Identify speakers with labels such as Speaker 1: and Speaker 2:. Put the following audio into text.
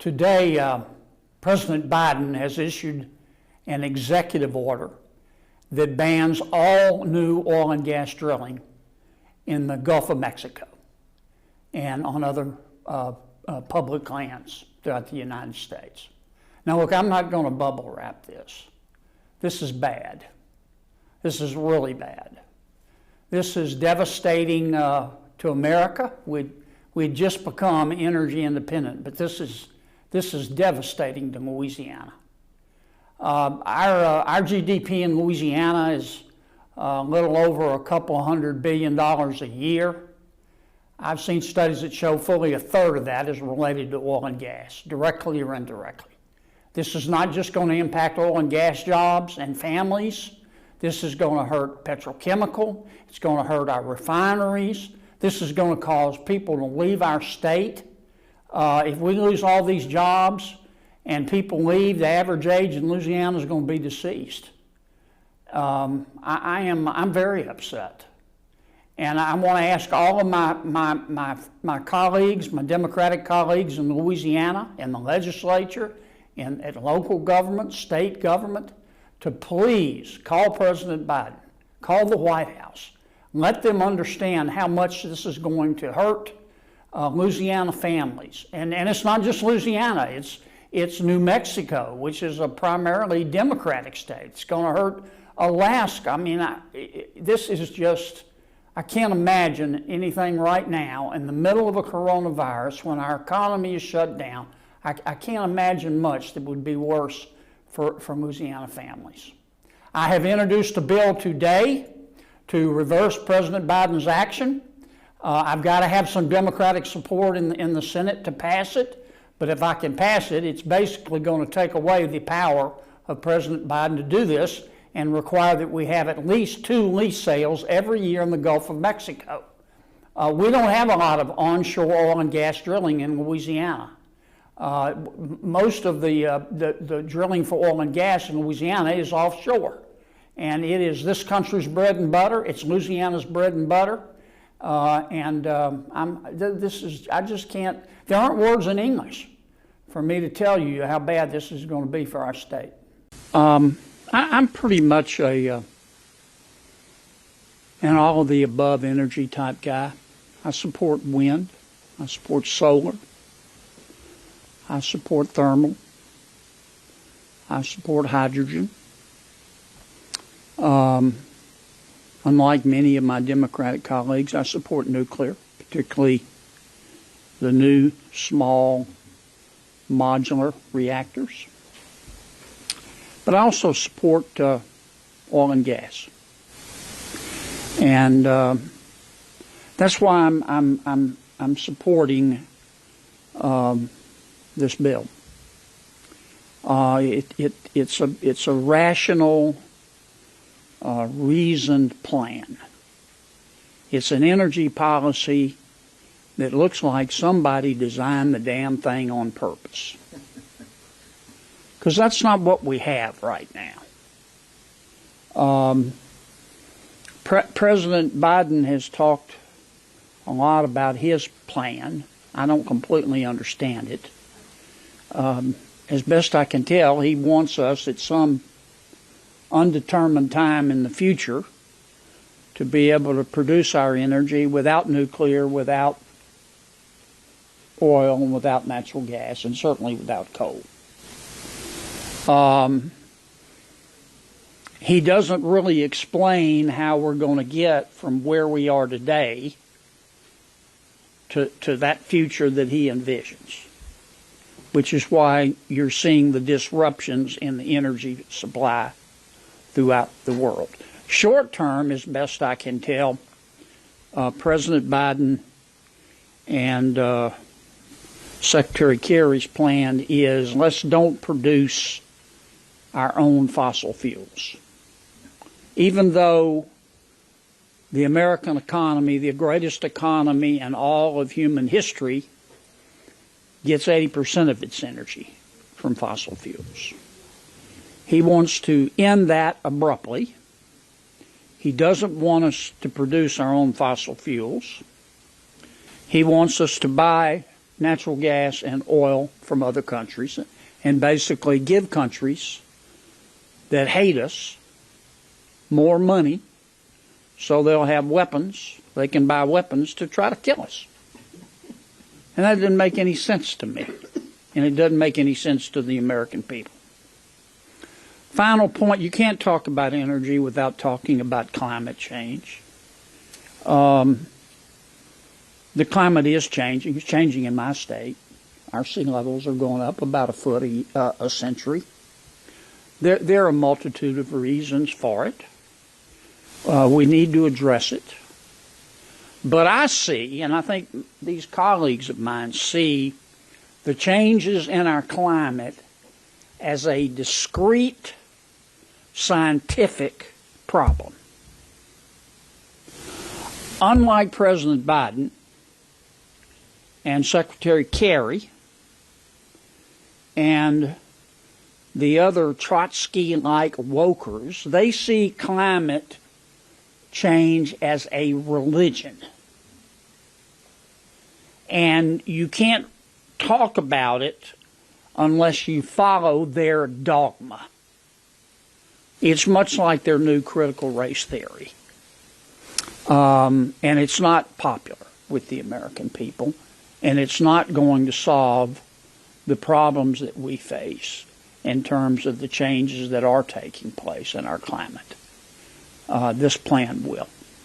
Speaker 1: Today, President Biden has issued an executive order that bans all new oil and gas drilling in the Gulf of Mexico and on other public lands throughout the United States. Now look, I'm not going to bubble wrap this. This is bad. This is really bad. This is devastating to America. We'd just become energy independent, but this is devastating to Louisiana. Our GDP in Louisiana is a little over $200 billion a year. I've seen studies that show fully a third of that is related to oil and gas, directly or indirectly. This is not just going to impact oil and gas jobs and families. This is going to hurt petrochemical. It's going to hurt our refineries. This is going to cause people to leave our state. If we lose all these jobs and people leave, the average age in Louisiana is going to be deceased. I'm very upset. And I want to ask all of my colleagues, my Democratic colleagues in Louisiana, in the legislature, at local government, state government, to please call President Biden, call the White House, let them understand how much this is going to hurt Louisiana families. And it's not just Louisiana, it's New Mexico, which is a primarily Democratic state. It's going to hurt Alaska. I mean, this is just, I can't imagine anything right now in the middle of a coronavirus when our economy is shut down. I can't imagine much that would be worse for Louisiana families. I have introduced a bill today to reverse President Biden's action. I've got to have some Democratic support in the Senate to pass it, but if I can pass it, it's basically going to take away the power of President Biden to do this and require that we have at least 2 lease sales every year in the Gulf of Mexico. We don't have a lot of onshore oil and gas drilling in Louisiana. Most of the drilling for oil and gas in Louisiana is offshore. And it is this country's bread and butter. It's Louisiana's bread and butter. I just can't, there aren't words in English for me to tell you how bad this is going to be for our state. I'm pretty much an all of the above energy type guy. I support wind. I support solar. I support thermal. I support hydrogen. Unlike many of my Democratic colleagues, I support nuclear, particularly the new small modular reactors. But I also support oil and gas, and that's why I'm supporting this bill. It's a rational, reasoned plan. It's an energy policy that looks like somebody designed the damn thing on purpose. Because that's not what we have right now. President Biden has talked a lot about his plan. I don't completely understand it. As best I can tell, he wants us at some undetermined time in the future to be able to produce our energy without nuclear, without oil, and without natural gas, and certainly without coal. He doesn't really explain how we're going to get from where we are today to that future that he envisions, which is why you're seeing the disruptions in the energy supply throughout the world. Short term, as best I can tell, President Biden and Secretary Kerry's plan is let's don't produce our own fossil fuels. Even though the American economy, the greatest economy in all of human history, gets 80% of its energy from fossil fuels. He wants to end that abruptly. He doesn't want us to produce our own fossil fuels. He wants us to buy natural gas and oil from other countries and basically give countries that hate us more money so they'll have weapons. They can buy weapons to try to kill us. And that didn't make any sense to me. And it doesn't make any sense to the American people. Final point, you can't talk about energy without talking about climate change. The climate is changing. It's changing in my state. Our sea levels are going up about a foot a century. There are a multitude of reasons for it. We need to address it. But I see, and I think these colleagues of mine see, the changes in our climate as a discrete scientific problem. Unlike President Biden and Secretary Kerry and the other Trotsky-like wokers, they see climate change as a religion. And you can't talk about it unless you follow their dogma. It's much like their new critical race theory. And it's not popular with the American people, and it's not going to solve the problems that we face in terms of the changes that are taking place in our climate. This plan will.